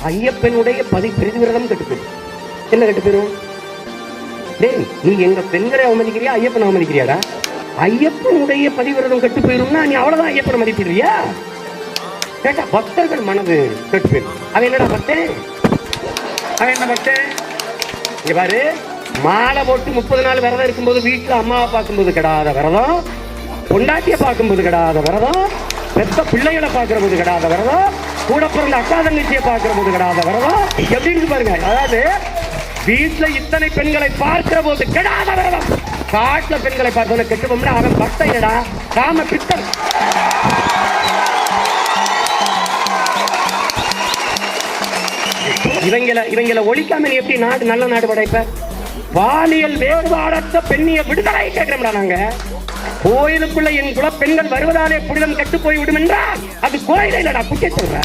ஐயப்பனுடைய பிரதிவிரதம் கெட்டு போயிடும். என்ன கெட்டு போயிடும்? டேய், நீ எங்க பெண்களை அவமதிக்கிறியா, ஐயப்பனை அவமதிக்கிறியாடா? ஐயப்பனுடைய பதிவிரதம் கெட்டு போயிரும்னா நீ அவ்வளவுதான் ஐயப்பனை மதிப்பிடுறியா? கேட்டா பக்தர்கள் மனது கெட்டு போயிடும். அவன் என்னடா பக்தன்? அவன் என்ன பக்தன்? இங்க பாரு, மாலை போட்டு 30 நாள் விரதம் இருக்கும்போது வீட்டுல அம்மாவை பார்க்கும்போது கெடாத விரதம், பொண்டாட்டிய பார்க்கும்போது கெடாத விரதம், பெத்த பிள்ளைகளை பார்க்கிற போது கெடாத விரதம், கூட பிறந்த அக்கா தங்கச்சியை பார்க்கிற போது கெடாத விரதம். எப்படின்னு பாருங்க. அதாவது வீட்டுல இத்தனை பெண்களை பார்க்கிற போது கெடாத விரதம், காட்டுல பெண்களை பார்த்தோன்னு கெட்டுவோம்னா அவன் பக்தையடா, காம பித்தன். இவங்களை ஒழிக்காம எப்படி நாடு நல்ல நாடு படைப்ப? பாலியல் வேறுபாடற்ற பெண்ணிய விடுதலை கேட்கிறோம்டா நாங்க. கோயிலுக்குள்ள என் குல பெண்கள் வருவதாலே புனிதம் கெட்டு போய் விடும் என்றால் அது கோயில இல்லடா, குட்டி சொல்ற.